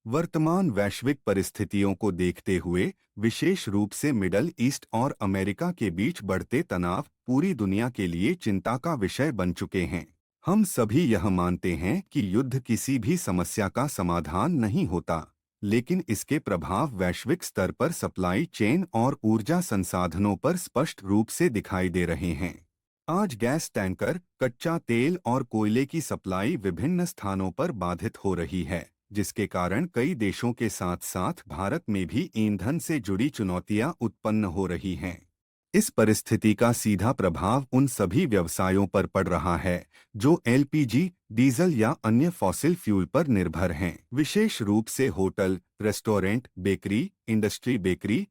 वर्तमान वैश्विक परिस्थितियों को देखते हुए विशेष रूप से मिडल ईस्ट और अमेरिका के बीच बढ़ते तनाव पूरी दुनिया के लिए चिंता का विषय बन चुके हैं। हम सभी यह मानते हैं कि युद्ध किसी भी समस्या का समाधान नहीं होता, लेकिन इसके प्रभाव वैश्विक स्तर पर सप्लाई चेन और ऊर्जा संसाधनों पर स्पष्ट रूप से दिखाई दे रहे हैं। आज गैस टैंकर, कच्चा तेल और कोयले की सप्लाई विभिन्न स्थानों पर बाधित हो रही है, जिसके कारण कई देशों के साथ साथ भारत में भी ईंधन से जुड़ी चुनौतियां उत्पन्न हो रही हैं। इस परिस्थिति का सीधा प्रभाव उन सभी व्यवसायों पर पड़ रहा है जो एलपीजी, डीजल या अन्य फॉसिल फ्यूल पर निर्भर हैं। विशेष रूप से hotel, restaurant, bakery,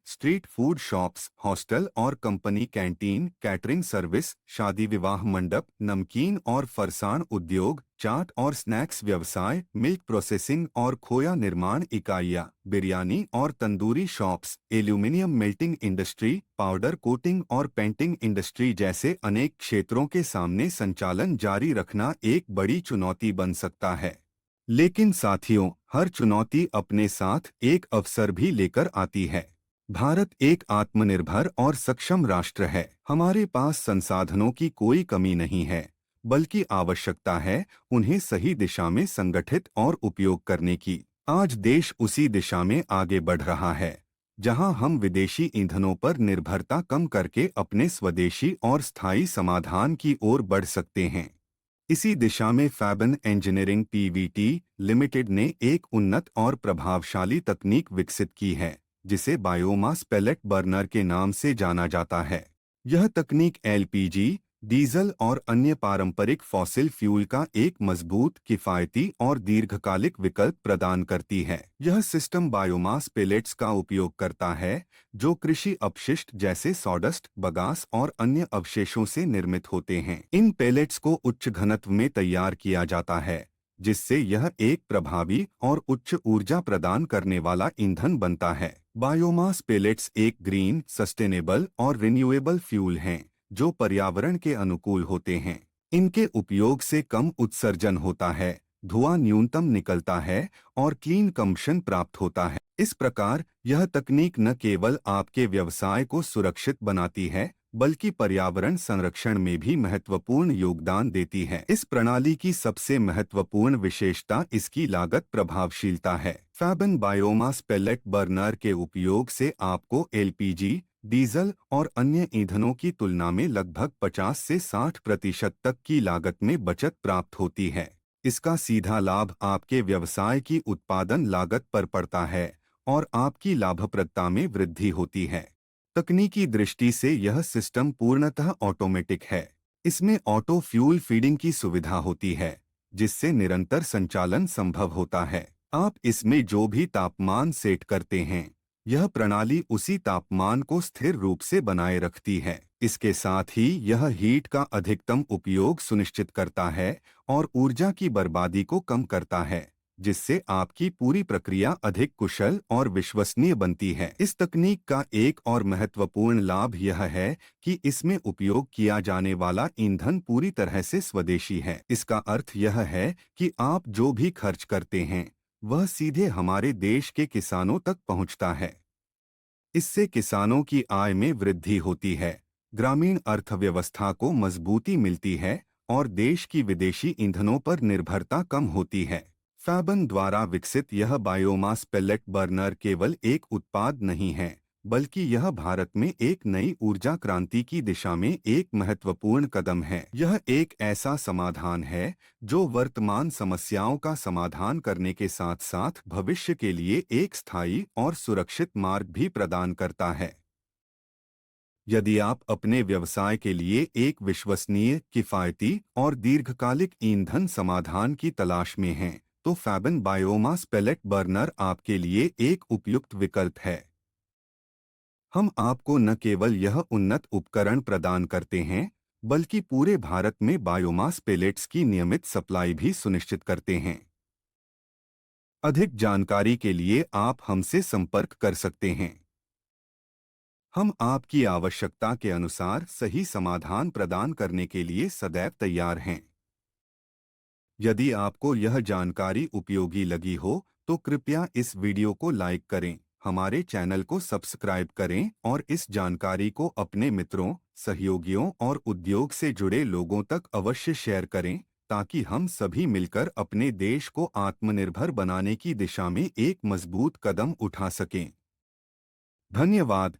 street food shops, hostel और कंपनी कैंटीन, कैटरिंग सर्विस, शादी विवाह मंडप, नमकीन और फरसाण उद्योग, चाट और स्नैक्स व्यवसाय, मिल्क प्रोसेसिंग और खोया निर्माण इकाइयाँ, बिरयानी और tandoori shops, aluminium melting industry, powder coating और पेंटिंग इंडस्ट्री जैसे अनेक क्षेत्रों के सामने संचालन जारी रखना एक बड़ी चुनौती बन सकता है। लेकिन साथियों, हर चुनौती अपने साथ एक अवसर भी लेकर आती है। भारत एक आत्मनिर्भर और सक्षम राष्ट्र है। हमारे पास संसाधनों की कोई कमी नहीं है, बल्कि आवश्यकता है उन्हें सही दिशा में संगठित और उपयोग करने की। आज देश उसी दिशा में आगे बढ़ रहा है, जहां हम विदेशी ईंधनों पर निर्भरता कम करके अपने स्वदेशी और स्थायी समाधान की ओर बढ़ सकते हैं। इसी दिशा में फैबन इंजीनियरिंग पीवीटी लिमिटेड ने एक उन्नत और प्रभावशाली तकनीक विकसित की है, जिसे बायोमास पेलेट बर्नर के नाम से जाना जाता है। यह तकनीक एलपीजी, डीजल और अन्य पारंपरिक फॉसिल फ्यूल का एक मजबूत, किफायती और दीर्घकालिक विकल्प प्रदान करती है। यह सिस्टम बायोमास पेलेट्स का उपयोग करता है, जो कृषि अपशिष्ट जैसे सॉडस्ट, बगास और अन्य अवशेषों से निर्मित होते हैं। इन पेलेट्स को उच्च घनत्व में तैयार किया जाता है, जिससे यह एक प्रभावी और उच्च ऊर्जा प्रदान करने वाला ईंधन बनता है। बायोमास पेलेट्स एक ग्रीन, सस्टेनेबल और रिन्यूएबल फ्यूल हैं, जो पर्यावरण के अनुकूल होते हैं। इनके उपयोग से कम उत्सर्जन होता है, धुआं न्यूनतम निकलता है और क्लीन कंबशन प्राप्त होता है। इस प्रकार यह तकनीक न केवल आपके व्यवसाय को सुरक्षित बनाती है, बल्कि पर्यावरण संरक्षण में भी महत्वपूर्ण योगदान देती है। इस प्रणाली की सबसे महत्वपूर्ण विशेषता इसकी लागत प्रभावशीलता है। फैबन बायोमास पेलेट बर्नर के उपयोग से आपको एलपीजी, डीजल और अन्य ईंधनों की तुलना में लगभग 50 से 60% तक की लागत में बचत प्राप्त होती है। इसका सीधा लाभ आपके व्यवसाय की उत्पादन लागत पर पड़ता है और आपकी लाभप्रदता में वृद्धि होती है। तकनीकी दृष्टि से यह सिस्टम पूर्णतः ऑटोमेटिक है। इसमें ऑटो फ्यूल फीडिंग की सुविधा होती है, जिससे निरंतर संचालन संभव होता है। आप इसमें जो भी तापमान सेट करते हैं, यह प्रणाली उसी तापमान को स्थिर रूप से बनाए रखती है। इसके साथ ही यह हीट का अधिकतम उपयोग सुनिश्चित करता है और ऊर्जा की बर्बादी को कम करता है, जिससे आपकी पूरी प्रक्रिया अधिक कुशल और विश्वसनीय बनती है। इस तकनीक का एक और महत्वपूर्ण लाभ यह है कि इसमें उपयोग किया जाने वाला ईंधन पूरी तरह से स्वदेशी है। इसका अर्थ यह है कि आप जो भी खर्च करते हैं, वह सीधे हमारे देश के किसानों तक पहुंचता है। इससे किसानों की आय में वृद्धि होती है, ग्रामीण अर्थव्यवस्था को मजबूती मिलती है और देश की विदेशी ईंधनों पर निर्भरता कम होती है। फैबन द्वारा विकसित यह बायोमास पेलेट बर्नर केवल एक उत्पाद नहीं है, बल्कि यह भारत में एक नई ऊर्जा क्रांति की दिशा में एक महत्वपूर्ण कदम है। यह एक ऐसा समाधान है जो वर्तमान समस्याओं का समाधान करने के साथ साथ भविष्य के लिए एक स्थायी और सुरक्षित मार्ग भी प्रदान करता है। यदि आप अपने व्यवसाय के लिए एक विश्वसनीय, किफायती और दीर्घकालिक ईंधन समाधान की तलाश में हैं, तो फैबन बायोमास पेलेट बर्नर आपके लिए एक उपयुक्त विकल्प है। हम आपको न केवल यह उन्नत उपकरण प्रदान करते हैं, बल्कि पूरे भारत में बायोमास पेलेट्स की नियमित सप्लाई भी सुनिश्चित करते हैं। अधिक जानकारी के लिए आप हमसे संपर्क कर सकते हैं। हम आपकी आवश्यकता के अनुसार सही समाधान प्रदान करने के लिए सदैव तैयार हैं। यदि आपको यह जानकारी उपयोगी लगी हो, तो कृपया इस वीडियो को लाइक करें, हमारे चैनल को सब्सक्राइब करें और इस जानकारी को अपने मित्रों, सहयोगियों और उद्योग से जुड़े लोगों तक अवश्य शेयर करें, ताकि हम सभी मिलकर अपने देश को आत्मनिर्भर बनाने की दिशा में एक मजबूत कदम उठा सकें। धन्यवाद।